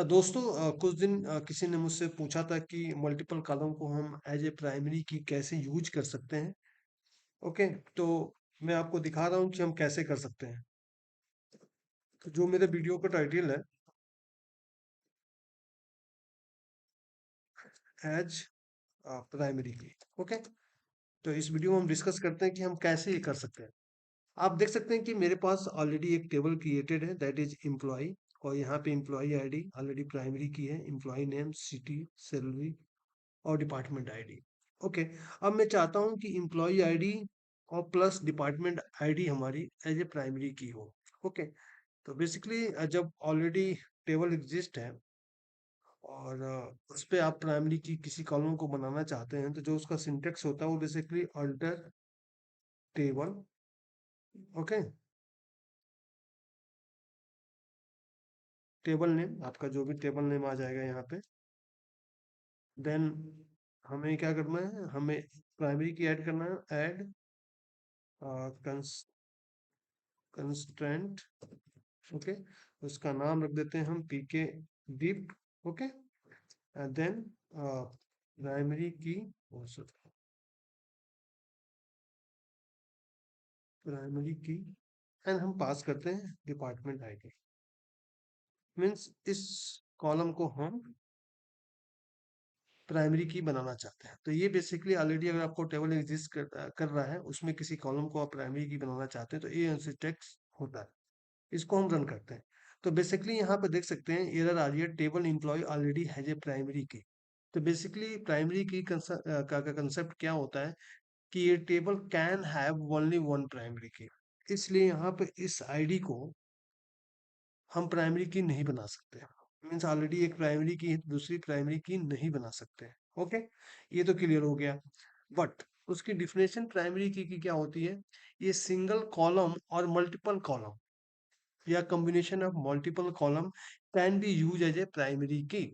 दोस्तों, कुछ दिन किसी ने मुझसे पूछा था कि मल्टीपल कॉलम को हम एज ए प्राइमरी की कैसे यूज कर सकते हैं। ओके। तो मैं आपको दिखा रहा हूँ कि हम कैसे कर सकते हैं। तो जो मेरे वीडियो का टाइटल है, एज प्राइमरी की। ओके। तो इस वीडियो में हम डिस्कस करते हैं कि हम कैसे ये कर सकते हैं। आप देख सकते हैं कि मेरे पास ऑलरेडी एक टेबल क्रिएटेड है, दैट इज एम्प्लॉय। और यहाँ पे एम्प्लॉय आईडी ऑलरेडी प्राइमरी की है, एम्प्लॉय नेम, सिटी, सैलरी और डिपार्टमेंट आईडी। ओके। अब मैं चाहता हूं कि एम्प्लॉय आईडी और प्लस डिपार्टमेंट आईडी हमारी एज ए प्राइमरी की हो। ओके। तो बेसिकली जब ऑलरेडी टेबल एग्जिस्ट है और उस पे आप प्राइमरी की किसी कॉलम को बनाना चाहते हैं, तो जो उसका सिंटेक्स होता है वो basically alter table. Okay. Table name, आपका जो भी टेबल नेम आ जाएगा यहाँ पे। देन हमें क्या करना है, हमें प्राइमरी की ऐड करना है। Add constraint. ओके। उसका नाम रख देते हैं हम PK dep. Okay. And then primary key, primary key, and हम पास करते हैं डिपार्टमेंट आईडी। मीन्स इस कॉलम को हम प्राइमरी की बनाना चाहते हैं। तो ये बेसिकली ऑलरेडी अगर आपको टेबल एग्जिस्ट कर रहा है, उसमें किसी कॉलम को आप प्राइमरी की बनाना चाहते हैं, तो ये सिंटेक्स होता है। इसको हम रन करते हैं। तो बेसिकली यहाँ पे देख सकते हैं एरर आ रही है, table employ already has a primary key. तो बेसिकली प्राइमरी की का कंसेप्ट क्या होता है कि ये table can have only one primary की। इसलिए यहाँ पे इस आईडी को हम प्राइमरी की नहीं बना सकते। मीन्स ऑलरेडी एक प्राइमरी की है तो दूसरी प्राइमरी की नहीं बना सकते। ओके। ये तो क्लियर हो गया। बट उसकी डिफिनेशन प्राइमरी की क्या होती है? ये सिंगल कॉलम और मल्टीपल कॉलम या combination of multiple column can be used as a primary key।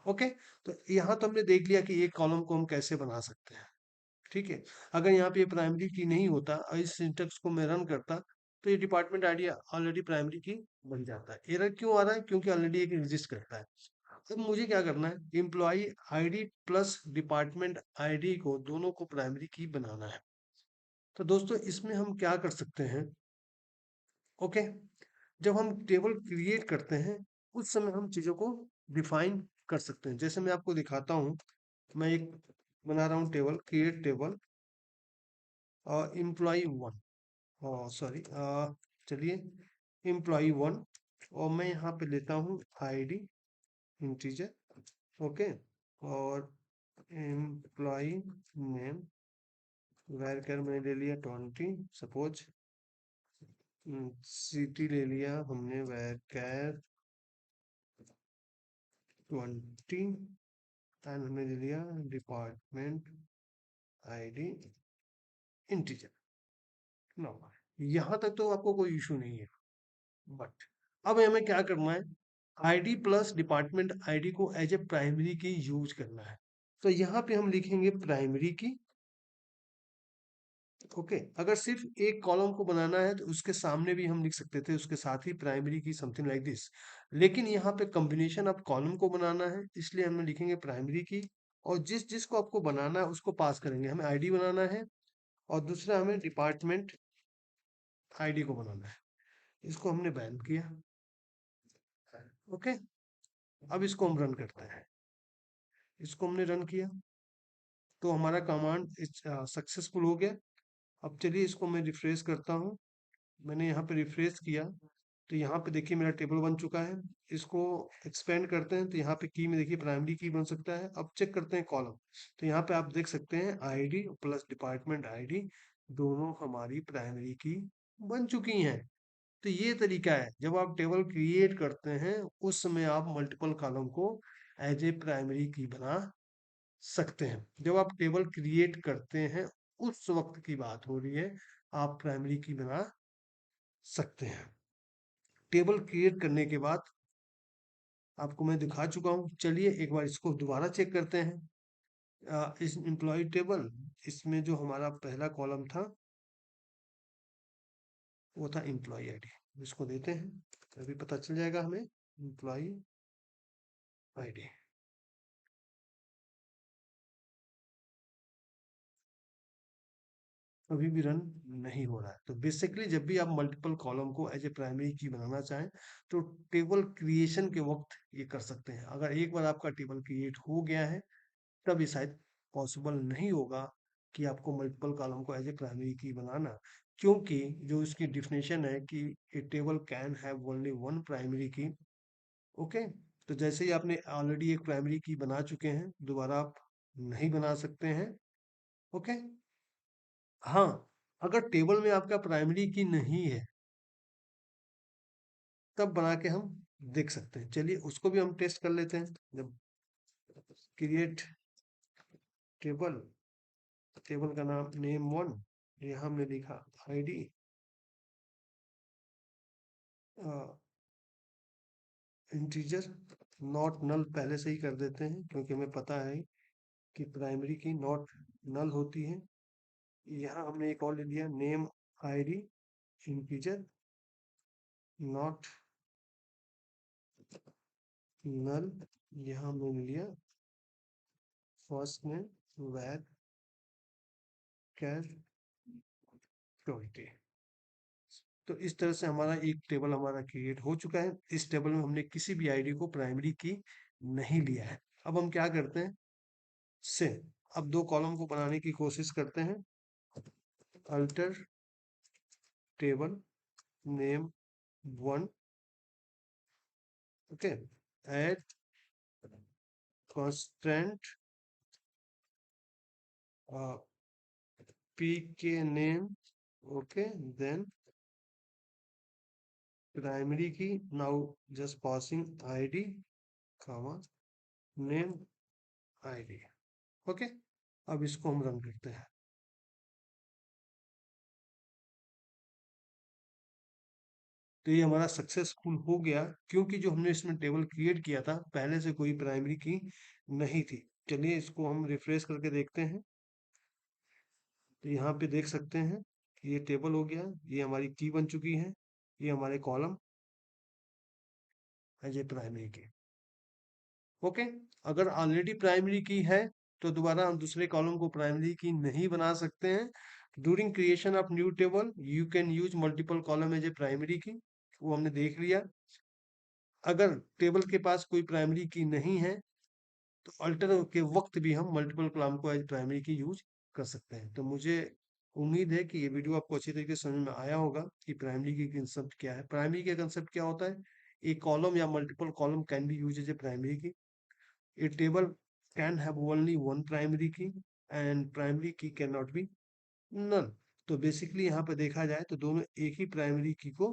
Okay. तो यहाँ तो हमने देख लिया कि एक कॉलम को हम कैसे बना सकते हैं। ठीक है। अगर यहाँ पे प्राइमरी की नहीं होता और इस सिंटेक्स को मैं रन करता, तो ये डिपार्टमेंट आईडी ऑलरेडी प्राइमरी की बन जाता है। एरर क्यों आ रहा है? क्योंकि ऑलरेडी एक एग्जिस्ट करता है। अब मुझे क्या करना है, employ ID plus department ID को दोनों को प्राइमरी की बनाना है। तो दोस्तों इसमें हम क्या कर सकते हैं? ओके। जब हम टेबल क्रिएट करते हैं, उस समय हम चीज़ों को डिफाइन कर सकते हैं। जैसे मैं आपको दिखाता हूँ, मैं एक बना रहा हूँ table, create table employ one, sorry, चलिए, एम्प्लॉय वन। और मैं यहाँ पे लेता हूँ आईडी इंटीजर। ओके। और एम्प्लॉय नेम वैर कर मैंने ले लिया 20 सपोज। सिटी ले लिया हमने वैर कैर 20 एंड हमने ले लिया डिपार्टमेंट आईडी इंटीजर। नो, यहाँ तक तो आपको कोई इशू नहीं है। बट अब हमें क्या करना है, आईडी प्लस डिपार्टमेंट आईडी को एज ए प्राइमरी की यूज करना है। तो यहाँ पे हम लिखेंगे प्राइमरी की। ओके। अगर सिर्फ एक कॉलम को बनाना है तो उसके सामने भी हम लिख सकते थे उसके साथ ही प्राइमरी की, समथिंग लाइक दिस। लेकिन यहाँ पे कॉम्बिनेशन ऑफ कॉलम को बनाना है, इसलिए हम लिखेंगे प्राइमरी की। और जिस जिसको आपको बनाना है उसको पास करेंगे। हमें आईडी बनाना है और दूसरा हमें डिपार्टमेंट आईडी को बनाना है। इसको हमने बैन किया। ओके। अब इसको हम रन करते हैं। इसको हमने रन किया तो हमारा कमांड सक्सेसफुल हो गया। अब चलिए इसको मैं रिफ्रेश करता हूँ। मैंने यहाँ पे रिफ्रेश किया तो यहाँ पे देखिए मेरा टेबल बन चुका है। इसको एक्सपेंड करते हैं तो यहाँ पे की में देखिए प्राइमरी की बन सकता है। अब चेक करते हैं कॉलम। तो यहाँ पे आप देख सकते हैं आईडी प्लस डिपार्टमेंट आईडी दोनों हमारी प्राइमरी की बन चुकी हैं। तो ये तरीका है, जब आप टेबल क्रिएट करते हैं उस समय आप मल्टीपल कॉलम को एज ए प्राइमरी की बना सकते हैं। जब आप टेबल क्रिएट करते हैं उस वक्त की बात हो रही है, आप प्राइमरी की बना सकते हैं। टेबल क्रिएट करने के बाद आपको मैं दिखा चुका हूँ। चलिए एक बार इसको दोबारा चेक करते हैं। इस एम्प्लॉय टेबल, इसमें जो हमारा पहला कॉलम था वो था एम्प्लॉय आईडी। इसको देते हैं, अभी पता चल जाएगा हमें। एम्प्लॉय आईडी अभी भी रन नहीं हो रहा है। तो बेसिकली जब भी आप मल्टीपल कॉलम को एज ए प्राइमरी की बनाना चाहें तो टेबल क्रिएशन के वक्त ये कर सकते हैं। अगर एक बार आपका टेबल क्रिएट हो गया है तब ये शायद पॉसिबल नहीं होगा कि आपको मल्टीपल कॉलम को एज ए प्राइमरी की बनाना, क्योंकि जो इसकी डिफिनेशन है कि a table can have only one primary key. Okay, तो जैसे ही आपने ऑलरेडी एक प्राइमरी की बना चुके हैं दोबारा आप नहीं बना सकते हैं। ओके, हाँ, अगर टेबल में आपका प्राइमरी की नहीं है तब बना के हम देख सकते हैं। चलिए उसको भी हम टेस्ट कर लेते हैं। जब क्रिएट टेबल, टेबल का नाम नेम वन, यहाँ हमने लिखा आईडी, इंटीजर नॉट नल पहले से ही कर देते हैं क्योंकि हमें पता है कि प्राइमरी की नॉट नल होती है। यहाँ हमने एक और ले लिया name ID integer not null, यहाँ हमने ले लिया फर्स्ट नेम वैर कैर 20। तो इस तरह से हमारा एक टेबल हमारा क्रिएट हो चुका है। इस टेबल में हमने किसी भी आईडी को प्राइमरी की नहीं लिया है। अब हम क्या करते हैं, से अब दो कॉलम को बनाने की कोशिश करते हैं। Alter table name one, okay, add constraint pk name, okay, then primary key, now just passing id comma name id। Okay, अब इसको हम रन करते हैं। तो ये हमारा सक्सेसफुल हो गया क्योंकि जो हमने इसमें टेबल क्रिएट किया था पहले से कोई प्राइमरी की नहीं थी। चलिए इसको हम रिफ्रेश करके देखते हैं। तो यहाँ पे देख सकते हैं कि ये टेबल हो गया, ये हमारी की बन चुकी है, ये हमारे column as a primary key. Okay, अगर ऑलरेडी प्राइमरी की है तो दोबारा हम दूसरे कॉलम को प्राइमरी की नहीं बना सकते हैं। During creation of new table you can use multiple column as a primary key, वो हमने देख लिया। अगर टेबल के पास कोई प्राइमरी की नहीं है तो अल्टर के वक्त भी हम मल्टीपल कॉलम को एज प्राइमरी की यूज कर सकते हैं। तो मुझे उम्मीद है कि ये वीडियो आपको अच्छी तरीके से समझ में आया होगा कि प्राइमरी की कंसेप्ट क्या है। प्राइमरी का कंसेप्ट क्या होता है, एक कॉलम या multiple column can be use as a primary key. A table can have only one primary key and primary key cannot be null। तो बेसिकली यहाँ पे देखा जाए तो दोनों एक ही प्राइमरी की को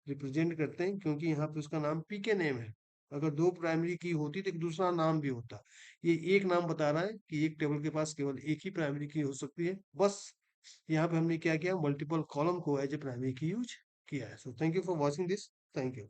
रिप्रेजेंट करते हैं क्योंकि यहाँ पे उसका नाम पी के नेम है। अगर दो प्राइमरी की होती तो एक दूसरा नाम भी होता। ये एक नाम बता रहा है कि एक टेबल के पास केवल एक ही प्राइमरी की हो सकती है बस। यहाँ पे हमने क्या किया, मल्टीपल कॉलम को एज ए प्राइमरी की यूज किया है। So thank you for watching this, thank you.